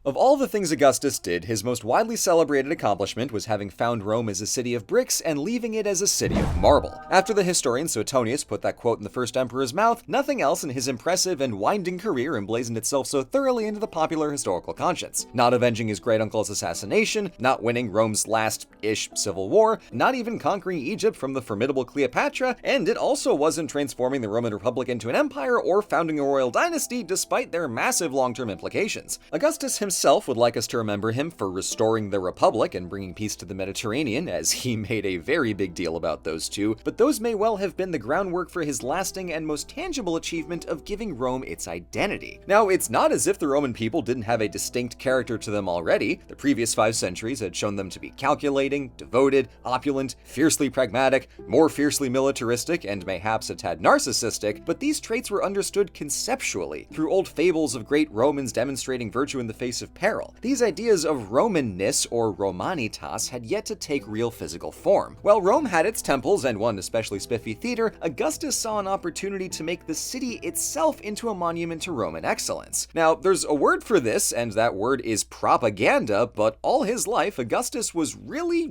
Of all the things Augustus did, his most widely celebrated accomplishment was having found Rome as a city of bricks and leaving it as a city of marble. After the historian Suetonius put that quote in the first emperor's mouth, nothing else in his impressive and winding career emblazoned itself so thoroughly into the popular historical conscience. Not avenging his great-uncle's assassination, not winning Rome's last-ish civil war, not even conquering Egypt from the formidable Cleopatra, and it also wasn't transforming the Roman Republic into an empire or founding a royal dynasty despite their massive long-term implications. Augustus himself would like us to remember him for restoring the Republic and bringing peace to the Mediterranean, as he made a very big deal about those two, but those may well have been the groundwork for his lasting and most tangible achievement of giving Rome its identity. Now, it's not as if the Roman people didn't have a distinct character to them already. The previous 5 centuries had shown them to be calculating, devoted, opulent, fiercely pragmatic, more fiercely militaristic, and mayhaps a tad narcissistic, but these traits were understood conceptually, through old fables of great Romans demonstrating virtue in the face of peril. These ideas of Romanness or Romanitas had yet to take real physical form. While Rome had its temples and one especially spiffy theater, Augustus saw an opportunity to make the city itself into a monument to Roman excellence. Now, there's a word for this, and that word is propaganda, but all his life, Augustus was really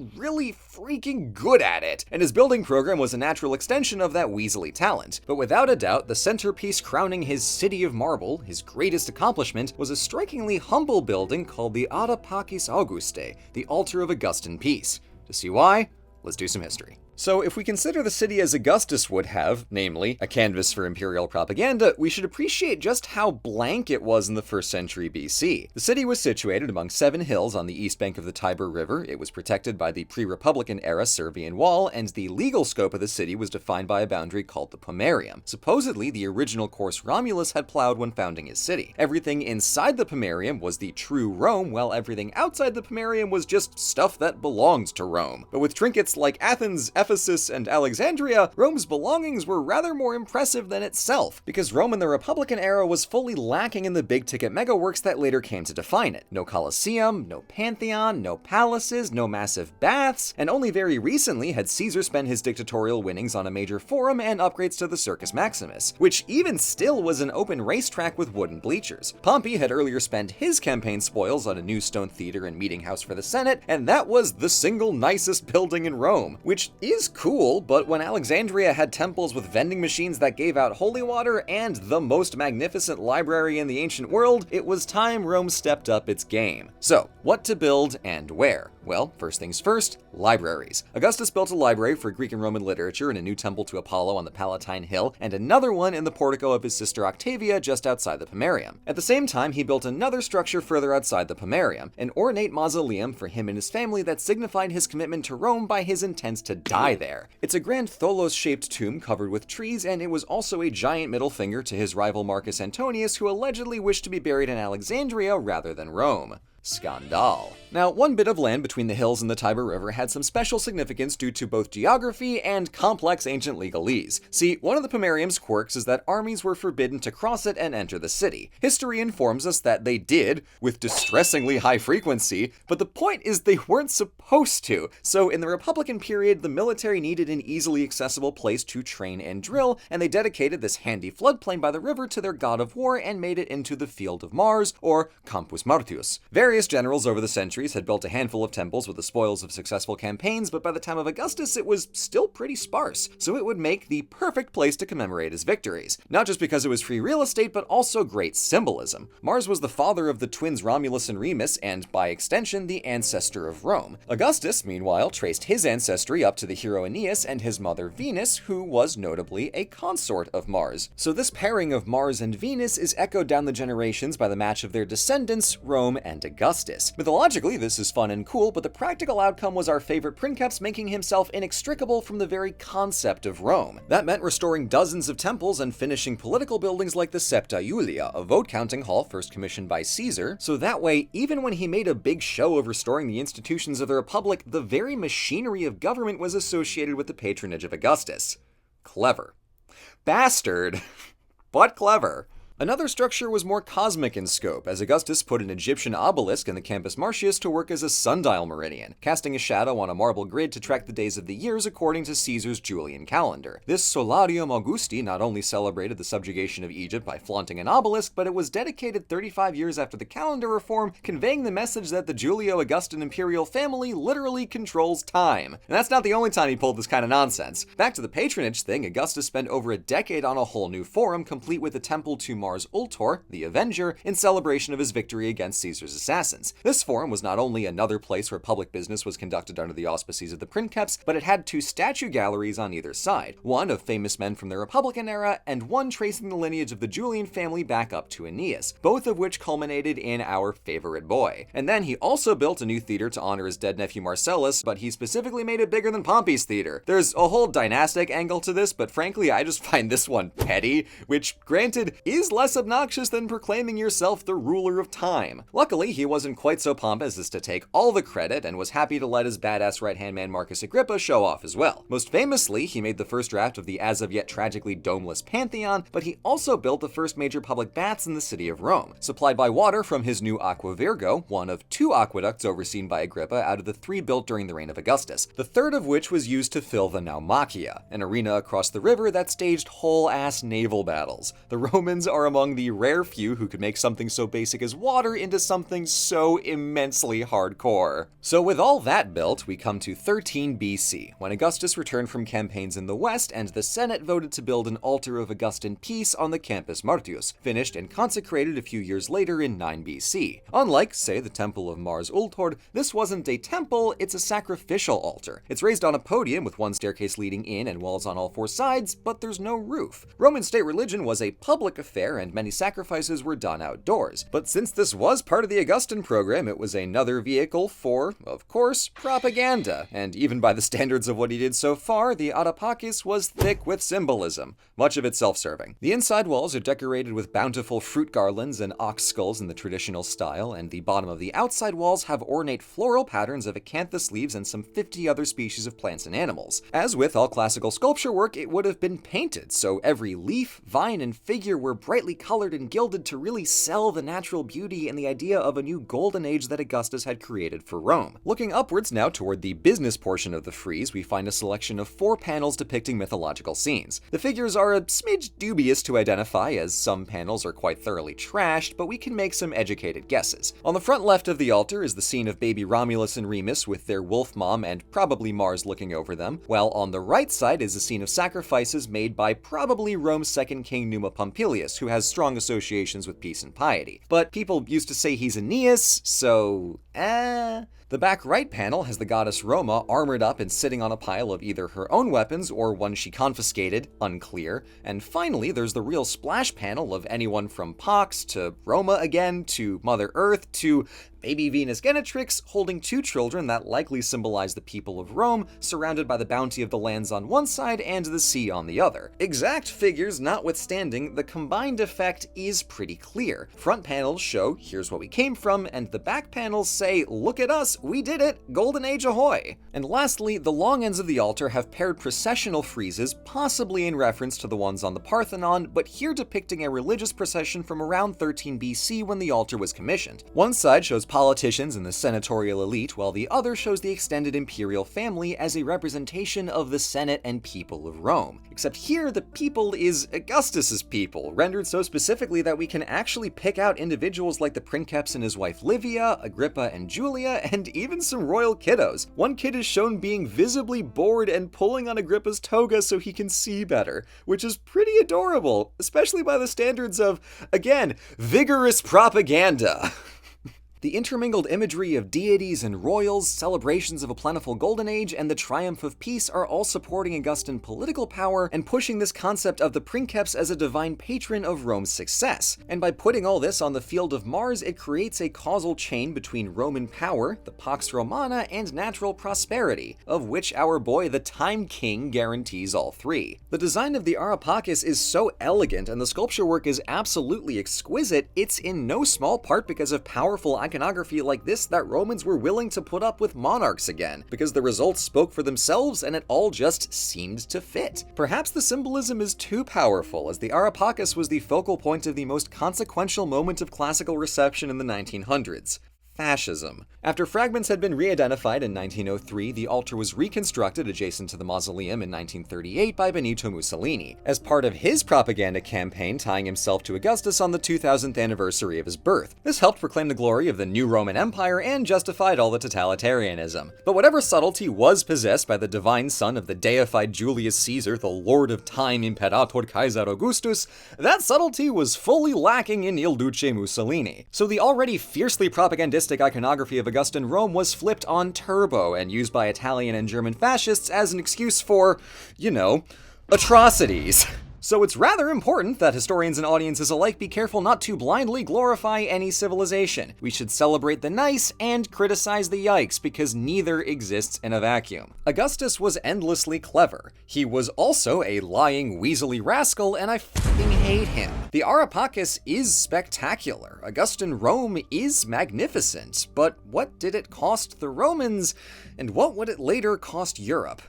freaking good at it, and his building program was a natural extension of that weaselly talent. But without a doubt, the centerpiece crowning his city of marble, his greatest accomplishment, was a strikingly humble building called the Pacis Auguste, the altar of Augustan peace. To see why, let's do some history. So if we consider the city as Augustus would have, namely, a canvas for imperial propaganda, we should appreciate just how blank it was in the 1st century BC. The city was situated among 7 hills on the east bank of the Tiber River. It was protected by the pre-Republican era Servian wall, and the legal scope of the city was defined by a boundary called the Pomerium. Supposedly, the original course Romulus had plowed when founding his city. Everything inside the Pomerium was the true Rome, while everything outside the Pomerium was just stuff that belonged to Rome. But with trinkets like Athens, Ephesus, and Alexandria, Rome's belongings were rather more impressive than itself, because Rome in the Republican era was fully lacking in the big-ticket megaworks that later came to define it. No Colosseum, no Pantheon, no palaces, no massive baths, and only very recently had Caesar spent his dictatorial winnings on a major forum and upgrades to the Circus Maximus, which even still was an open racetrack with wooden bleachers. Pompey had earlier spent his campaign spoils on a new stone theater and meeting house for the Senate, and that was the single nicest building in Rome, which is cool, but when Alexandria had temples with vending machines that gave out holy water and the most magnificent library in the ancient world, it was time Rome stepped up its game. So, what to build and where? Well, first things first, libraries. Augustus built a library for Greek and Roman literature and a new temple to Apollo on the Palatine Hill, and another one in the portico of his sister Octavia just outside the Pomerium. At the same time, he built another structure further outside the Pomerium, an ornate mausoleum for him and his family that signified his commitment to Rome by his intent to die there. It's a grand tholos-shaped tomb covered with trees, and it was also a giant middle finger to his rival Marcus Antonius, who allegedly wished to be buried in Alexandria rather than Rome. Scandal. Now, one bit of land between the hills and the Tiber River had some special significance due to both geography and complex ancient legalese. See, one of the Pomerium's quirks is that armies were forbidden to cross it and enter the city. History informs us that they did, with distressingly high frequency, but the point is they weren't supposed to. So in the Republican period, the military needed an easily accessible place to train and drill, and they dedicated this handy floodplain by the river to their god of war and made it into the Field of Mars, or Campus Martius. Various generals over the centuries had built a handful of temples with the spoils of successful campaigns, but by the time of Augustus it was still pretty sparse, so it would make the perfect place to commemorate his victories. Not just because it was free real estate, but also great symbolism. Mars was the father of the twins Romulus and Remus, and by extension, the ancestor of Rome. Augustus, meanwhile, traced his ancestry up to the hero Aeneas and his mother Venus, who was notably a consort of Mars. So this pairing of Mars and Venus is echoed down the generations by the match of their descendants, Rome and Augustus. Mythologically, this is fun and cool, but the practical outcome was our favorite princeps making himself inextricable from the very concept of Rome. That meant restoring dozens of temples and finishing political buildings like the Septa Iulia, a vote-counting hall first commissioned by Caesar, so that way, even when he made a big show of restoring the institutions of the Republic, the very machinery of government was associated with the patronage of Augustus. Clever. Bastard, but clever. Another structure was more cosmic in scope, as Augustus put an Egyptian obelisk in the Campus Martius to work as a sundial meridian, casting a shadow on a marble grid to track the days of the years according to Caesar's Julian calendar. This Solarium Augusti not only celebrated the subjugation of Egypt by flaunting an obelisk, but it was dedicated 35 years after the calendar reform, conveying the message that the Julio-Augustan imperial family literally controls time. And that's not the only time he pulled this kind of nonsense. Back to the patronage thing, Augustus spent over a decade on a whole new forum, complete with a temple to Mars Ultor, the Avenger, in celebration of his victory against Caesar's assassins. This forum was not only another place where public business was conducted under the auspices of the princeps, but it had two statue galleries on either side, one of famous men from the Republican era, and one tracing the lineage of the Julian family back up to Aeneas, both of which culminated in our favorite boy. And then he also built a new theater to honor his dead nephew Marcellus, but he specifically made it bigger than Pompey's theater. There's a whole dynastic angle to this, but frankly, I just find this one petty, which, granted, is less obnoxious than proclaiming yourself the ruler of time. Luckily, he wasn't quite so pompous as to take all the credit, and was happy to let his badass right-hand man Marcus Agrippa show off as well. Most famously, he made the first draft of the as-of-yet tragically domeless Pantheon, but he also built the first major public baths in the city of Rome, supplied by water from his new Aqua Virgo, one of two aqueducts overseen by Agrippa out of the three built during the reign of Augustus, the third of which was used to fill the Naumachia, an arena across the river that staged whole-ass naval battles. The Romans are among the rare few who could make something so basic as water into something so immensely hardcore. So with all that built, we come to 13 BC, when Augustus returned from campaigns in the west and the Senate voted to build an altar of Augustan peace on the Campus Martius, finished and consecrated a few years later in 9 BC. Unlike, say, the Temple of Mars Ultor, this wasn't a temple, it's a sacrificial altar. It's raised on a podium with one staircase leading in and walls on all four sides, but there's no roof. Roman state religion was a public affair and many sacrifices were done outdoors. But since this was part of the Augustan program, it was another vehicle for, of course, propaganda. And even by the standards of what he did so far, the Pacis was thick with symbolism, much of it self-serving. The inside walls are decorated with bountiful fruit garlands and ox skulls in the traditional style, and the bottom of the outside walls have ornate floral patterns of acanthus leaves and some 50 other species of plants and animals. As with all classical sculpture work, it would have been painted, so every leaf, vine, and figure were brightly colored and gilded to really sell the natural beauty and the idea of a new golden age that Augustus had created for Rome. Looking upwards now toward the business portion of the frieze, we find a selection of 4 panels depicting mythological scenes. The figures are a smidge dubious to identify, as some panels are quite thoroughly trashed, but we can make some educated guesses. On the front left of the altar is the scene of baby Romulus and Remus with their wolf mom and probably Mars looking over them, while on the right side is a scene of sacrifices made by probably Rome's second king Numa Pompilius, who has strong associations with peace and piety. But people used to say he's Aeneas, so The back right panel has the goddess Roma armored up and sitting on a pile of either her own weapons or one she confiscated, unclear. And finally, there's the real splash panel of anyone from Pax to Roma again to Mother Earth to baby Venus Genetrix holding 2 children that likely symbolize the people of Rome, surrounded by the bounty of the lands on one side and the sea on the other. Exact figures notwithstanding, the combined effect is pretty clear. Front panels show, here's what we came from, and the back panels say, look at us, we did it, Golden Age ahoy! And lastly, the long ends of the altar have paired processional friezes, possibly in reference to the ones on the Parthenon, but here depicting a religious procession from around 13 BC when the altar was commissioned. One side shows politicians and the senatorial elite, while the other shows the extended imperial family as a representation of the Senate and people of Rome. Except here, the people is Augustus's people, rendered so specifically that we can actually pick out individuals like the princeps and his wife Livia, Agrippa and Julia, and even some royal kiddos. One kid is shown being visibly bored and pulling on Agrippa's toga so he can see better, which is pretty adorable, especially by the standards of, again, vigorous propaganda. The intermingled imagery of deities and royals, celebrations of a plentiful golden age, and the triumph of peace are all supporting Augustan political power and pushing this concept of the princeps as a divine patron of Rome's success. And by putting all this on the field of Mars, it creates a causal chain between Roman power, the Pax Romana, and natural prosperity, of which our boy the Time King guarantees all 3. The design of the Areopagus is so elegant and the sculpture work is absolutely exquisite, it's in no small part because of powerful iconography like this that Romans were willing to put up with monarchs again, because the results spoke for themselves and it all just seemed to fit. Perhaps the symbolism is too powerful, as the Areopagus was the focal point of the most consequential moment of classical reception in the 1900s. Fascism. After fragments had been re-identified in 1903, the altar was reconstructed adjacent to the mausoleum in 1938 by Benito Mussolini, as part of his propaganda campaign tying himself to Augustus on the 2000th anniversary of his birth. This helped proclaim the glory of the new Roman Empire and justified all the totalitarianism. But whatever subtlety was possessed by the divine son of the deified Julius Caesar, the Lord of Time Imperator Kaiser Augustus, that subtlety was fully lacking in Il Duce Mussolini. So the already fiercely propagandistic iconography of Augustan Rome was flipped on turbo and used by Italian and German fascists as an excuse for, atrocities. So it's rather important that historians and audiences alike be careful not to blindly glorify any civilization. We should celebrate the nice and criticize the yikes, because neither exists in a vacuum. Augustus was endlessly clever. He was also a lying, weaselly rascal, and I fucking hate him. The Areopagus is spectacular. Augustan Rome is magnificent. But what did it cost the Romans, and what would it later cost Europe?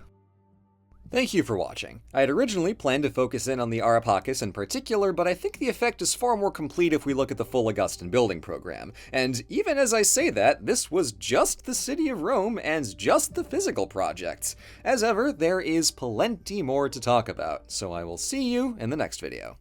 Thank you for watching. I had originally planned to focus in on the Areopagus in particular, but I think the effect is far more complete if we look at the full Augustan building program. And even as I say that, this was just the city of Rome and just the physical projects. As ever, there is plenty more to talk about, so I will see you in the next video.